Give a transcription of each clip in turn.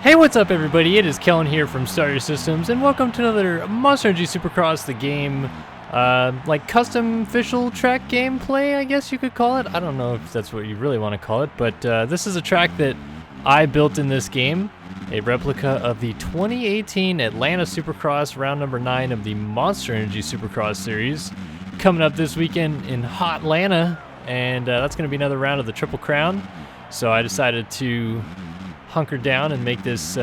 Hey, what's up everybody? It is Kellen here from Starter Systems, and welcome to another Monster Energy Supercross, the game, like custom official track gameplay, I guess you could call it. I don't know if that's what you really want to call it, but this is a track that I built in this game, a replica of the 2018 Atlanta Supercross, round number 9 of the Monster Energy Supercross series, coming up this weekend in hot Atlanta, and that's going to be another round of the Triple Crown. So I decided to hunker down and make this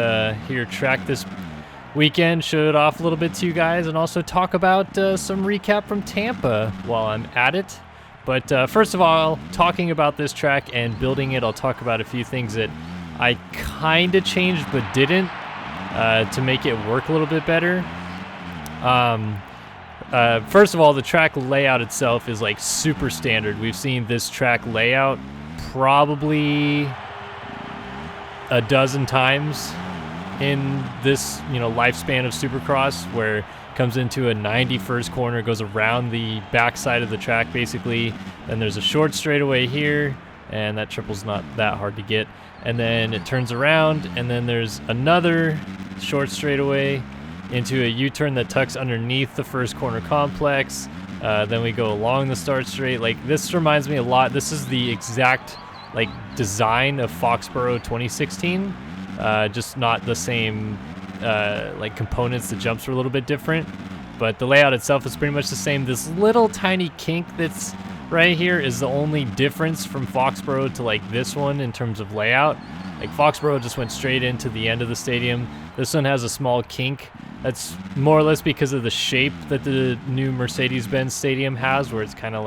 here track this weekend, show it off a little bit to you guys, and also talk about some recap from Tampa while I'm at it. But first of all, talking about this track and building it, I'll talk about a few things that I kind of changed but didn't to make it work a little bit better. First of all, the track layout itself is like super standard. We've seen this track layout probably a dozen times in this, lifespan of Supercross, where it comes into a 91st corner, goes around the backside of the track basically. Then there's a short straightaway here, and that triple's not that hard to get. And then it turns around, and then there's another short straightaway into a U-turn that tucks underneath the first corner complex. Then we go along the start straight. Like, this reminds me a lot. This is the exact design of Foxborough 2016, just not the same components. The jumps are a little bit different, but the layout itself is pretty much the same. This little tiny kink that's right here is the only difference from Foxborough to this one in terms of layout. Foxborough just went straight into the end of the stadium. This one has a small kink. That's more or less because of the shape that the new Mercedes-Benz Stadium has, where it's kind of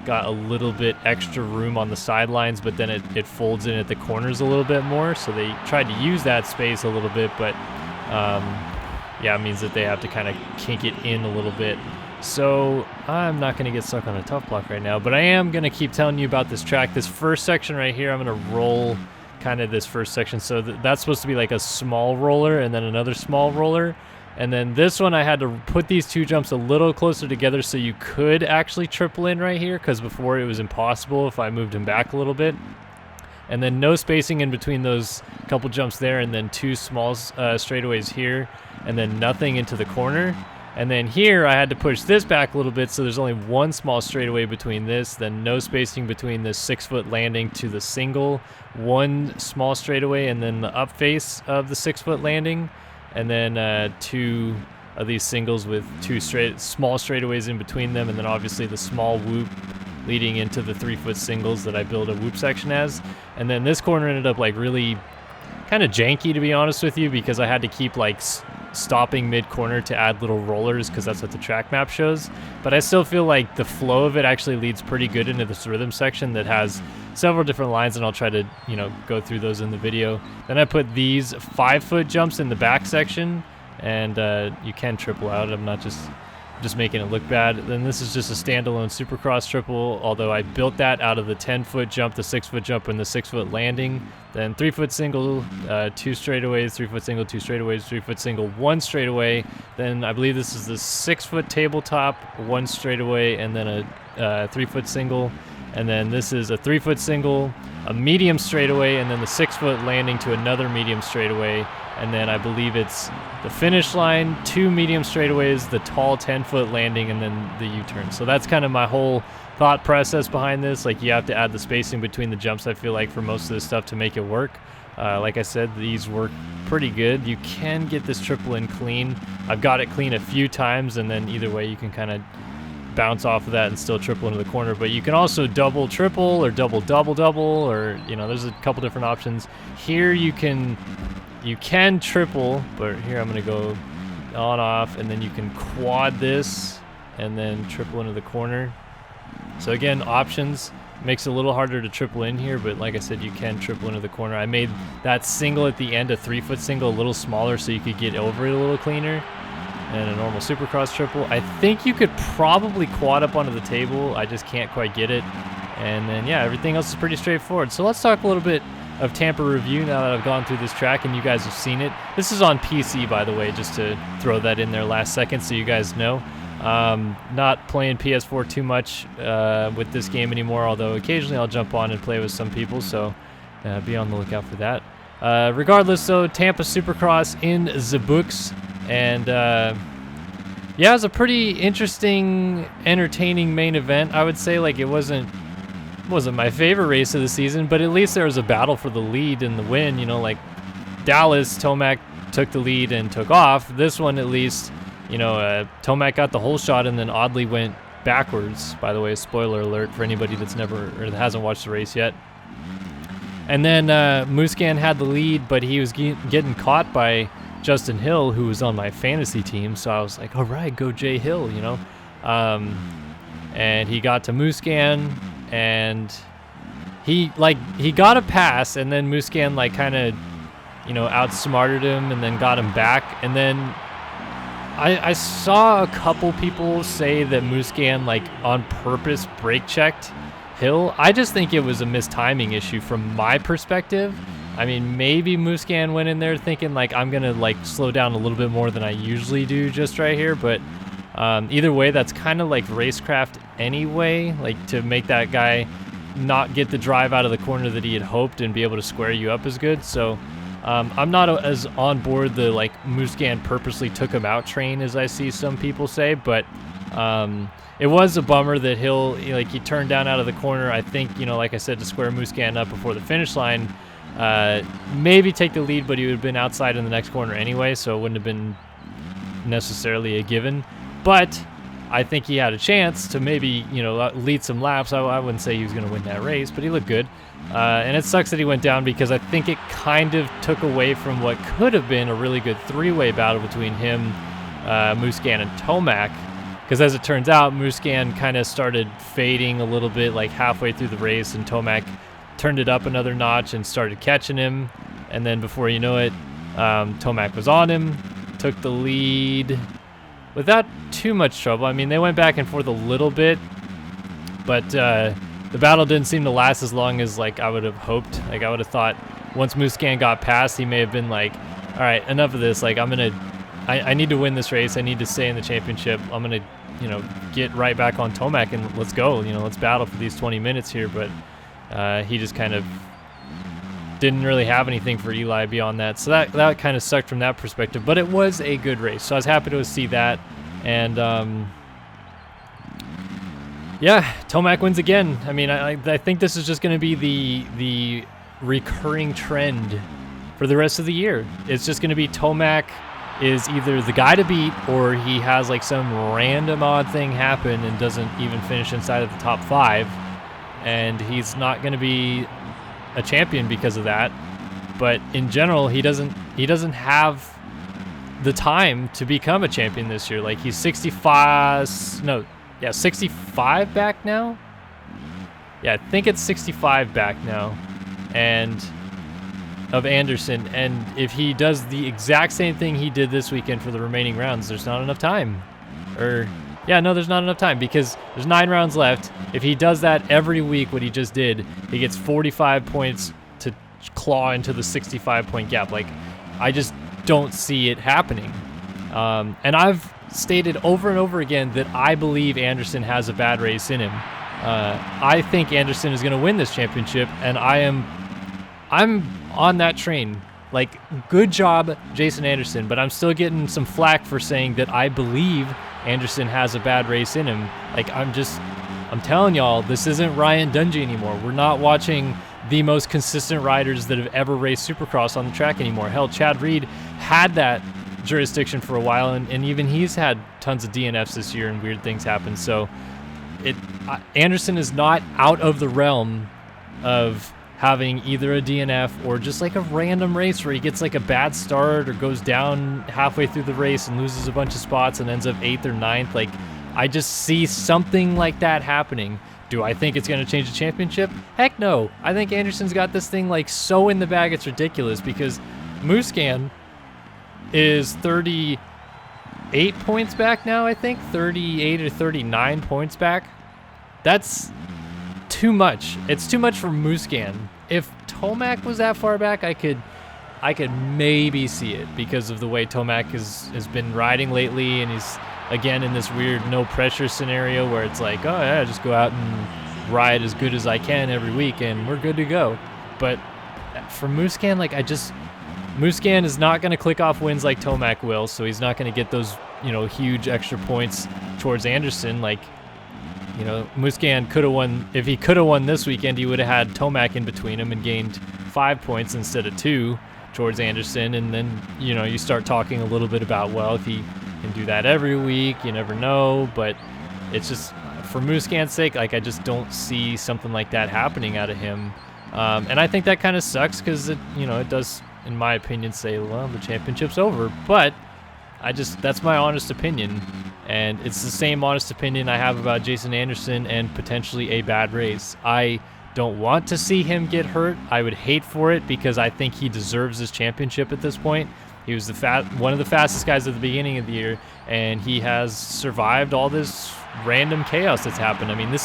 got a little bit extra room on the sidelines, but then it folds in at the corners a little bit more. So they tried to use that space a little bit, but it means that they have to kind of kink it in a little bit. So I'm not going to get stuck on a tough block right now, but I am going to keep telling you about this track. This first section right here, I'm going to roll kind of this first section. So that's supposed to be like a small roller and then another small roller. And then this one, I had to put these two jumps a little closer together so you could actually triple in right here, because before it was impossible if I moved him back a little bit. And then no spacing in between those couple jumps there, and then two small straightaways here, and then nothing into the corner. And then here I had to push this back a little bit, so there's only one small straightaway between this, then no spacing between this 6-foot landing to the single, one small straightaway, and then the up face of the 6-foot landing. And then two of these singles with two small straightaways in between them, and then obviously the small whoop leading into the 3-foot singles that I built a whoop section as. And then this corner ended up really kind of janky, to be honest with you, because I had to keep stopping mid-corner to add little rollers, because that's what the track map shows. But I still feel like the flow of it actually leads pretty good into this rhythm section that has several different lines, and I'll try to go through those in the video. Then I put these 5-foot jumps in the back section, and you can triple out. I'm not just making it look bad. Then this is just a standalone Supercross triple, although I built that out of the 10-foot jump, the 6-foot jump, and the 6-foot landing. Then 3-foot single, 2 straightaways, 3-foot single, 2 straightaways, 3-foot single, 1 straightaway. Then I believe this is the 6-foot tabletop, 1 straightaway, and then a 3-foot single. And then this is a 3-foot single, a medium straightaway, and then the 6-foot landing to another medium straightaway. And then I believe it's the finish line, 2 medium straightaways, the tall 10-foot landing, and then the U-turn. So that's kind of my whole thought process behind this. You have to add the spacing between the jumps, I feel like, for most of this stuff to make it work. Like I said, these work pretty good. You can get this triple in clean. I've got it clean a few times, and then either way you can kind of bounce off of that and still triple into the corner. But you can also double triple or double double, or there's a couple different options. Here you can triple, but here I'm going to go on off, and then you can quad this and then triple into the corner. So again, options. Makes it a little harder to triple in here, but like I said, you can triple into the corner. I made that single at the end, a 3-foot single, a little smaller so you could get over it a little cleaner. And a normal Supercross triple. I think you could probably quad up onto the table. I just can't quite get it. And then, yeah, everything else is pretty straightforward. So let's talk a little bit of Tampa review now that I've gone through this track and you guys have seen it. This is on PC, by the way, just to throw that in there last second so you guys know. Not playing PS4 too much with this game anymore, although occasionally I'll jump on and play with some people, so be on the lookout for that. Regardless, though, Tampa Supercross in the books. And yeah, it was a pretty interesting, entertaining main event. I would say, like, it wasn't my favorite race of the season, but at least there was a battle for the lead and the win. You know, like Dallas, Tomac took the lead and took off. This one, at least, you know, Tomac got the whole shot and then oddly went backwards. By the way, spoiler alert for anybody that's never or that hasn't watched the race yet. And then Musquin had the lead, but he was getting caught by Justin Hill, who was on my fantasy team. So I was like, all right, go Jay Hill, you know. And he got to Musquin, and he got a pass, and then Musquin like kind of, you know, outsmarted him and then got him back. And then I saw a couple people say that Musquin like on purpose brake checked Hill. I just think it was a mistiming issue from my perspective. I mean, maybe Musquin went in there thinking like, I'm gonna like slow down a little bit more than I usually do just right here, but either way, that's kind of like racecraft anyway, like to make that guy not get the drive out of the corner that he had hoped and be able to square you up as good. So I'm not as on board the like Musquin purposely took him out train as I see some people say, but it was a bummer that Hill, like, he turned down out of the corner. I think, you know, like I said, to square Musquin up before the finish line, maybe take the lead, but he would have been outside in the next corner anyway, so it wouldn't have been necessarily a given. But I think he had a chance to maybe, you know, lead some laps. I wouldn't say he was going to win that race, but he looked good. And it sucks that he went down because I think it kind of took away from what could have been a really good three-way battle between him, Musquin, and Tomac. Because as it turns out, Musquin kind of started fading a little bit like halfway through the race, and Tomac turned it up another notch and started catching him. And then before you know it, Tomac was on him, took the lead without too much trouble. I mean, they went back and forth a little bit, but the battle didn't seem to last as long as like I would have hoped. Like I would have thought once Musquin got past, he may have been like, all right, enough of this. Like I need to win this race. I need to stay in the championship. I'm going to, you know, get right back on Tomac and let's go. You know, let's battle for these 20 minutes here. But he just kind of didn't really have anything for Eli beyond that. So that kind of sucked from that perspective. But it was a good race. So I was happy to see that. And yeah, Tomac wins again. I mean, I think this is just going to be the recurring trend for the rest of the year. It's just going to be Tomac is either the guy to beat or he has like some random odd thing happen and doesn't even finish inside of the top 5, and he's not going to be a champion because of that. But in general, he doesn't have the time to become a champion this year. Like he's 65 back now. Yeah, I think it's 65 back now, and of Anderson, and if he does the exact same thing he did this weekend for the remaining rounds, there's not enough time. There's not enough time because there's 9 rounds left. If he does that every week, what he just did, he gets 45 points to claw into the 65-point gap. Like, I just don't see it happening. And I've stated over and over again that I believe Anderson has a bad race in him. I think Anderson is going to win this championship, and I'm on that train. Like, good job, Jason Anderson, but I'm still getting some flack for saying that I believe Anderson has a bad race in him. Like, I'm telling y'all, this isn't Ryan Dungey anymore. We're not watching the most consistent riders that have ever raced Supercross on the track anymore. Hell, Chad Reed had that jurisdiction for a while, and even he's had tons of DNFs this year and weird things happen. So Anderson is not out of the realm of having either a DNF or just like a random race where he gets like a bad start or goes down halfway through the race and loses a bunch of spots and ends up 8th or 9th. Like, I just see something like that happening. Do I think it's going to change the championship? Heck no. I think Anderson's got this thing like so in the bag it's ridiculous, because Musquin is 38 points back now, I think. 38 or 39 points back. That's too much. It's too much for Musquin. If Tomac was that far back, I could maybe see it because of the way Tomac has been riding lately, and he's again in this weird no pressure scenario where it's like, oh yeah, just go out and ride as good as I can every week and we're good to go. But for Musquin, like Musquin is not going to click off wins like Tomac will, so he's not going to get those, huge extra points towards Anderson. Like, Musquin could have won. If he could have won this weekend, he would have had Tomac in between him and gained 5 points instead of 2 towards Anderson. And then, you start talking a little bit about, well, if he can do that every week, you never know. But it's just, for Musquin's sake, like, I just don't see something like that happening out of him. And I think that kind of sucks because it does, in my opinion, say, well, the championship's over. But that's my honest opinion. And it's the same honest opinion I have about Jason Anderson and potentially a bad race. I don't want to see him get hurt. I would hate for it because I think he deserves this championship at this point. He was one of the fastest guys at the beginning of the year, and he has survived all this random chaos that's happened. I mean,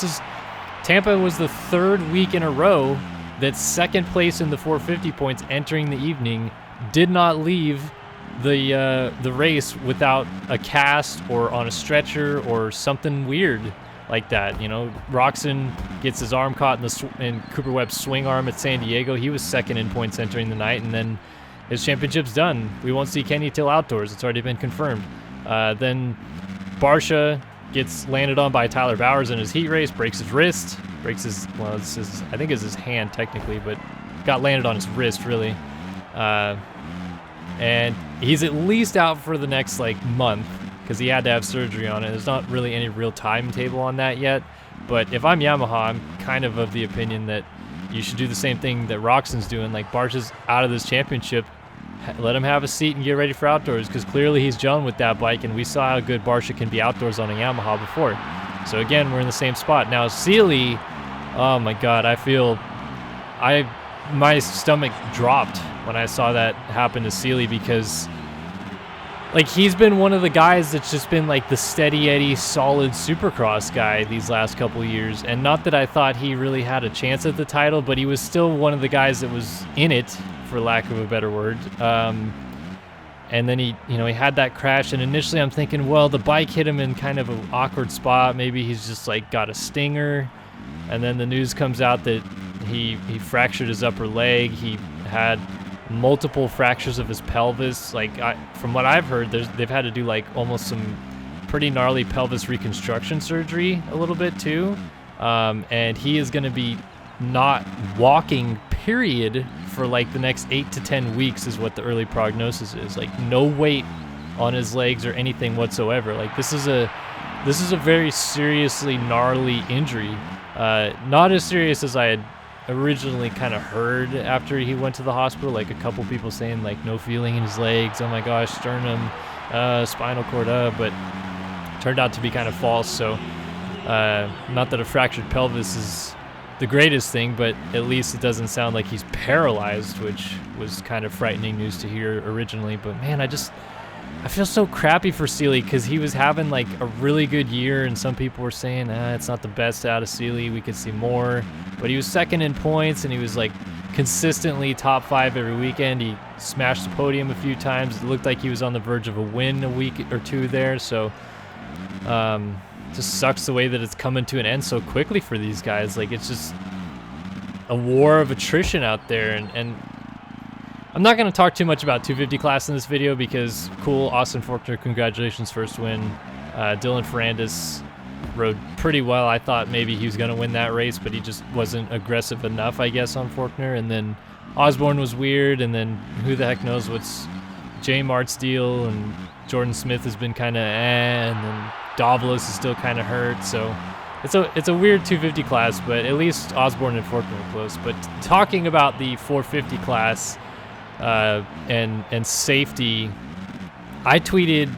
Tampa was the 3rd week in a row that second place in the 450 points entering the evening did not leave the race without a cast or on a stretcher or something weird like that. Roxon gets his arm caught in Cooper Webb's swing arm at San Diego. He was 2nd in points entering the night, and then his championship's done. We won't see Kenny till outdoors. It's already been confirmed. Then Barcia gets landed on by Tyler Bowers in his heat race, breaks his wrist, I think it's his hand technically, but got landed on his wrist really. And he's at least out for the next month because he had to have surgery on it. There's not really any real timetable on that yet. But if I'm Yamaha, I'm kind of the opinion that you should do the same thing that Roxon's doing. Like, Barcia's out of this championship. Let him have a seat and get ready for outdoors because clearly he's gelling with that bike, and we saw how good Barcia can be outdoors on a Yamaha before. So again, we're in the same spot. Now, Seeley, oh my God, my stomach dropped when I saw that happen to Seeley because, he's been one of the guys that's just been the steady Eddie, solid Supercross guy these last couple of years. And not that I thought he really had a chance at the title, but he was still one of the guys that was in it, for lack of a better word. And then he had that crash, and initially I'm thinking, well, the bike hit him in kind of an awkward spot. Maybe he's just got a stinger. And then the news comes out that he fractured his upper leg. He had multiple fractures of his pelvis. From what I've heard, they've had to do almost some pretty gnarly pelvis reconstruction surgery a little bit too. And he is going to be not walking, period, for the next 8 to 10 weeks is what the early prognosis is. No weight on his legs or anything whatsoever. This is a very seriously gnarly injury. Not as serious as I had originally kind of heard after he went to the hospital. A couple people saying no feeling in his legs, oh my gosh, sternum, spinal cord, but turned out to be kind of false. So not that a fractured pelvis is the greatest thing, but at least it doesn't sound like he's paralyzed, which was kind of frightening news to hear originally. But man, I feel so crappy for Seeley because he was having a really good year, and some people were saying, it's not the best out of Seeley, we could see more. But he was 2nd in points, and he was consistently top 5 every weekend. He smashed the podium a few times. It looked like he was on the verge of a win a week or two there. So just sucks the way that it's coming to an end so quickly for these guys. It's just a war of attrition out there, and I'm not going to talk too much about 250 class in this video because cool, Austin Forkner, congratulations, first win. Dylan Ferrandis rode pretty well. I thought maybe he was going to win that race, but he just wasn't aggressive enough, I guess, on Forkner. And then Osborne was weird, and then who the heck knows what's J Mart's deal, and Jordan Smith has been kind of and then Davalos is still kind of hurt. So it's a weird 250 class, but at least Osborne and Forkner are close. But talking about the 450 class, and safety, I tweeted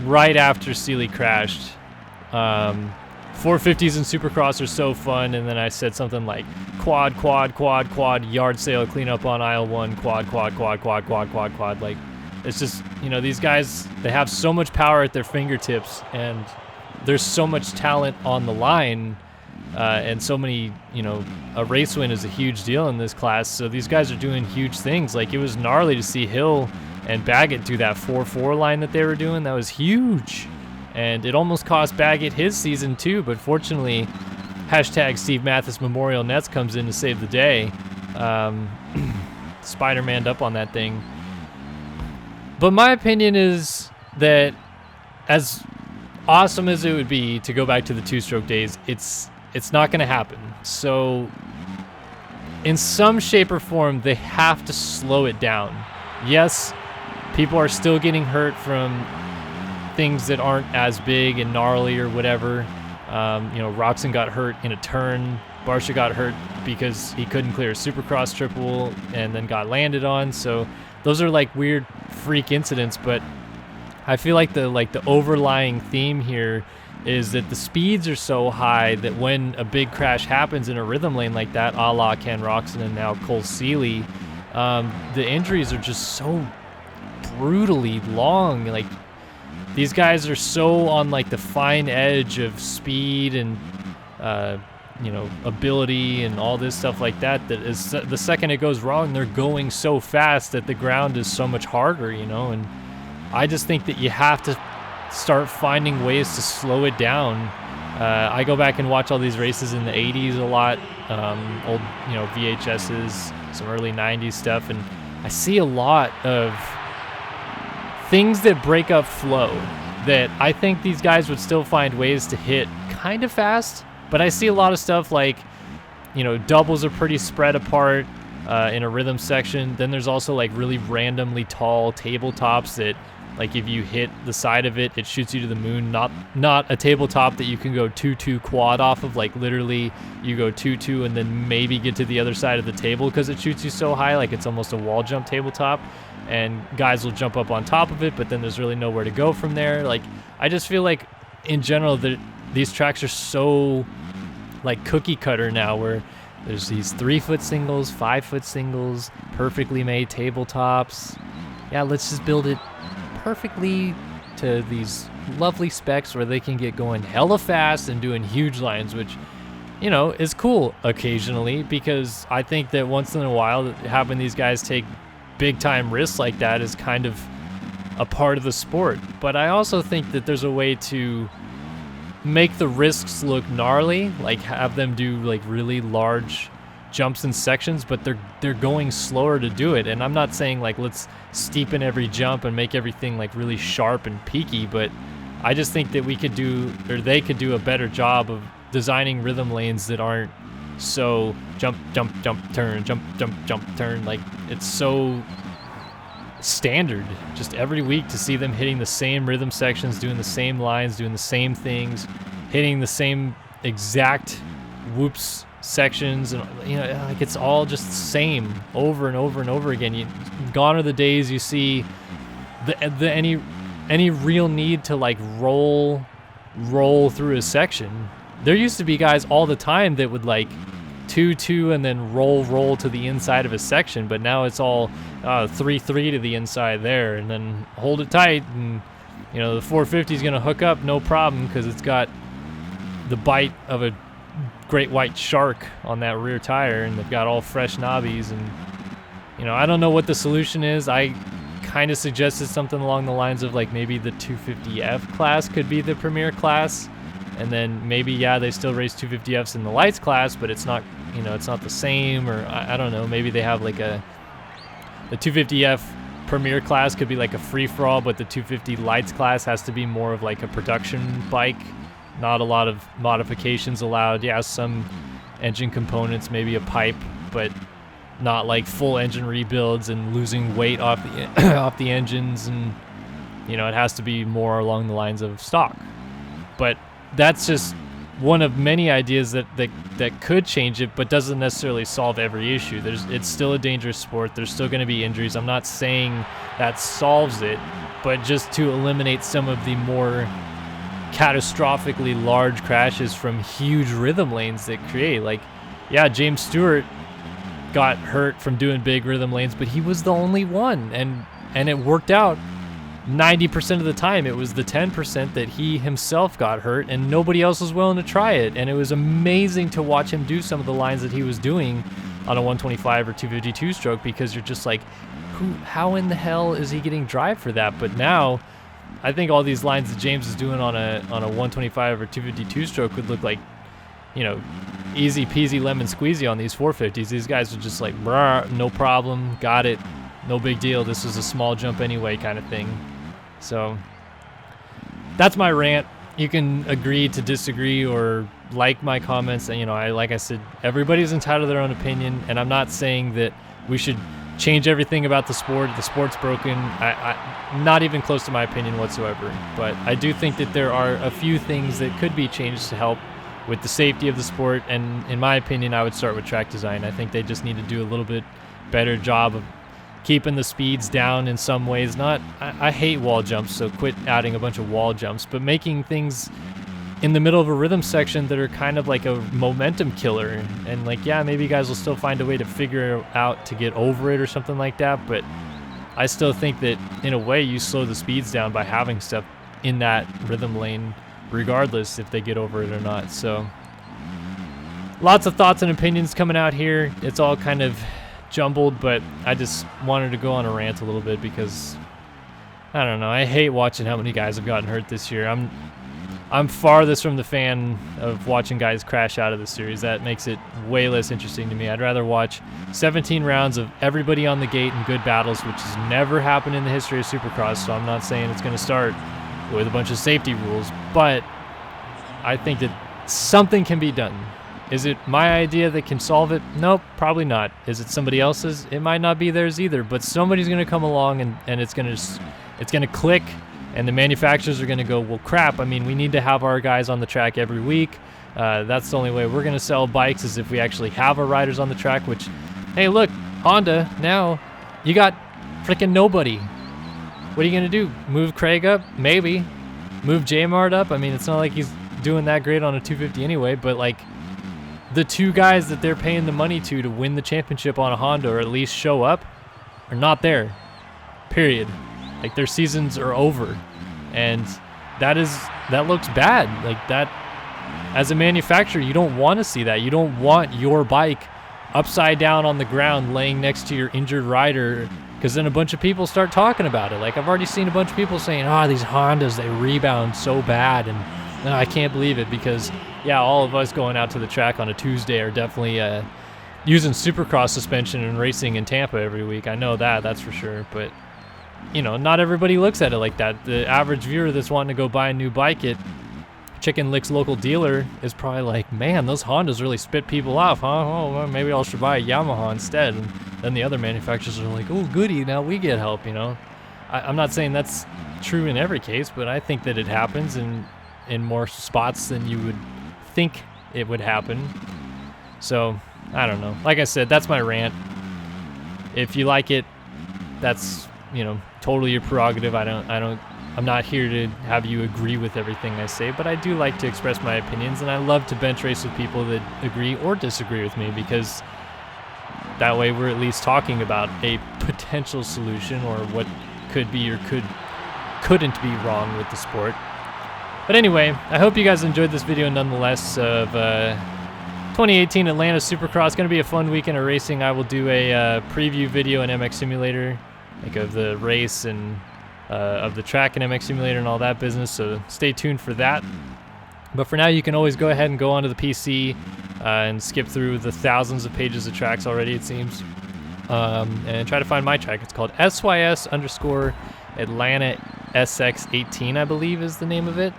right after Seeley crashed, 450s in Supercross are so fun, and then I said something like quad, yard sale, clean up on aisle 1, quad. It's just, these guys, they have so much power at their fingertips, and there's so much talent on the line, and so many, a race win is a huge deal in this class. So these guys are doing huge things. It was gnarly to see Hill and Baggett do that 4-4 line that they were doing. That was huge. And it almost cost Baggett his season too, but fortunately, hashtag Steve Mathis Memorial Nets comes in to save the day. Spider-Man'd up on that thing. But my opinion is that as awesome as it would be to go back to the two-stroke days, it's not going to happen. So in some shape or form, they have to slow it down. Yes, people are still getting hurt from things that aren't as big and gnarly or whatever. Roxon got hurt in a turn. Barcia got hurt because he couldn't clear a Supercross triple and then got landed on. So those are like weird freak incidents, but I feel like the overlying theme here is that the speeds are so high that when a big crash happens in a rhythm lane like that, a la Ken Roczen and now Cole Seeley, the injuries are just so brutally long. Like, these guys are so on like the fine edge of speed and ability and all this stuff like that, that is the second it goes wrong, they're going so fast that the ground is so much harder, and I just think that you have to start finding ways to slow it down. I go back and watch all these races in the 80s a lot, old VHSs, some early 90s stuff, and I see a lot of things that break up flow that I think these guys would still find ways to hit kind of fast. But I see a lot of stuff like, doubles are pretty spread apart in a rhythm section. Then there's also like really randomly tall tabletops that, like, if you hit the side of it, it shoots you to the moon. Not a tabletop that you can go 2-2 quad off of. Like, literally you go 2-2 and then maybe get to the other side of the table because it shoots you so high. Like, it's almost a wall jump tabletop. And guys will jump up on top of it, but then there's really nowhere to go from there. Like, I just feel like in general that these tracks are so like cookie cutter now, where there's these 3-foot singles, 5-foot singles, perfectly made tabletops. Yeah, let's just build it perfectly to these lovely specs where they can get going hella fast and doing huge lines, which, is cool occasionally, because I think that once in a while having these guys take big time risks like that is kind of a part of the sport. But I also think that there's a way to make the risks look gnarly, like have them do like really large jumps in sections, but they're going slower to do it. And I'm not saying like let's steepen every jump and make everything like really sharp and peaky, but I just think that they could do a better job of designing rhythm lanes that aren't so jump, jump, jump, turn, jump, jump, jump, turn. Like, it's so standard just every week to see them hitting the same rhythm sections, doing the same lines, doing the same things, hitting the same exact whoops sections, and like it's all just the same over and over and over again. Gone are the days you see any real need to like roll through a section. There used to be guys all the time that would like 2-2 and then roll to the inside of a section, but now it's all 3-3 to the inside there, and then hold it tight, and the 450 is gonna hook up no problem because it's got the bite of a great white shark on that rear tire, and they've got all fresh knobbies. And I don't know what the solution is. I kind of suggested something along the lines of like maybe the 250F class could be the premier class, and then maybe they still race 250Fs in the lights class, but it's not it's not the same, or I don't know, maybe they have like the 250F premier class could be like a free-for-all, but the 250 lights class has to be more of like a production bike, not a lot of modifications allowed. Some engine components, maybe a pipe, but not like full engine rebuilds and losing weight off the off the engines, and it has to be more along the lines of stock. But that's just one of many ideas that could change it, but doesn't necessarily solve every issue. It's still a dangerous sport. There's still going to be injuries. I'm not saying that solves it, but just to eliminate some of the more catastrophically large crashes from huge rhythm lanes that create. Like, James Stewart got hurt from doing big rhythm lanes, but he was the only one, and it worked out 90% of the time. It was the 10% that he himself got hurt, and nobody else was willing to try it. And it was amazing to watch him do some of the lines that he was doing on a 125 or 252 stroke, because you're just like, how in the hell is he getting drive for that? But now I think all these lines that James is doing on a 125 or 252 stroke would look like you know, easy peasy lemon squeezy on these 450s. These guys are just like, bruh, no problem, got it, no big deal. This is a small jump anyway kind of thing. So that's my rant. You can agree to disagree or like my comments. And, you know, like I said, everybody's entitled to their own opinion, and I'm not saying that we should change everything about the sport. The sport's broken. I'm not even close to my opinion whatsoever. But I do think that there are a few things that could be changed to help with the safety of the sport. And in my opinion, I would start with track design. I think they just need to do a little bit better job of keeping the speeds down in some ways. I hate wall jumps, so quit adding a bunch of wall jumps, but making things in the middle of a rhythm section that are kind of like a momentum killer. And like, yeah, maybe you guys will still find a way to figure out to get over it or something like that, but I still think that in a way you slow the speeds down by having stuff in that rhythm lane, regardless if they get over it or not. So lots of thoughts and opinions coming out here. It's all kind of jumbled, but I just wanted to go on a rant a little bit because I don't know, I hate watching how many guys have gotten hurt this year. I'm farthest from the fan of watching guys crash out of the series. That makes it way less interesting to me. I'd rather watch 17 rounds of everybody on the gate and good battles, which has never happened in the history of Supercross, so I'm not saying it's going to start with a bunch of safety rules, but I think that something can be done. Is it my idea that can solve it? Nope, probably not. Is it somebody else's? It might not be theirs either, but somebody's going to come along and it's going to click, and the manufacturers are going to go, well, crap, I mean, we need to have our guys on the track every week. That's the only way we're going to sell bikes is if we actually have our riders on the track, which, hey, look, Honda, now you got freaking nobody. What are you going to do? Move Craig up? Maybe. Move J-Mart up? I mean, it's not like he's doing that great on a 250 anyway, but like, the two guys that they're paying the money to win the championship on a Honda, or at least show up, are not there. Period. Like, their seasons are over, and that looks bad. Like, that, as a manufacturer, you don't want to see that. You don't want your bike upside down on the ground laying next to your injured rider, because then a bunch of people start talking about it. Like, I've already seen a bunch of people saying, these Hondas, they rebound so bad, and I can't believe it, because yeah, all of us going out to the track on a Tuesday are definitely using Supercross suspension and racing in Tampa every week. I know that's for sure, but you know, not everybody looks at it like that. The average viewer that's wanting to go buy a new bike at Chicken Lick's local dealer is probably like, man, those Hondas really spit people off, huh? Oh, well, maybe I should buy a Yamaha instead. And then the other manufacturers are like, oh, goody, now we get help, you know? I'm not saying that's true in every case, but I think that it happens in more spots than you would think it would happen. So I don't know. Like I said, that's my rant. If you like it, that's, you know, totally your prerogative. I'm not here to have you agree with everything I say, but I do like to express my opinions, and I love to bench race with people that agree or disagree with me, because that way we're at least talking about a potential solution or what could be or couldn't be wrong with the sport. But anyway, I hope you guys enjoyed this video nonetheless of 2018 Atlanta Supercross. Going to be a fun weekend of racing. I will do a preview video in MX Simulator, like of the race and of the track in MX Simulator and all that business, so stay tuned for that. But for now, you can always go ahead and go onto the PC and skip through the thousands of pages of tracks already, it seems, and try to find my track. It's called SYS_Atlanta SX18, I believe is the name of it.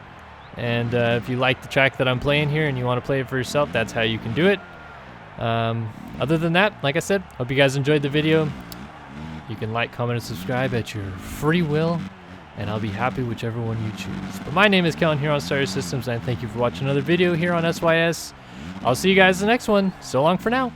And if you like the track that I'm playing here and you want to play it for yourself, that's how you can do it. Other than that, like I said, hope you guys enjoyed the video. You can like, comment, and subscribe at your free will, and I'll be happy whichever one you choose. But my name is Kellen here on Star Systems, and thank you for watching another video here on SYS. I'll see you guys in the next one. So long for now.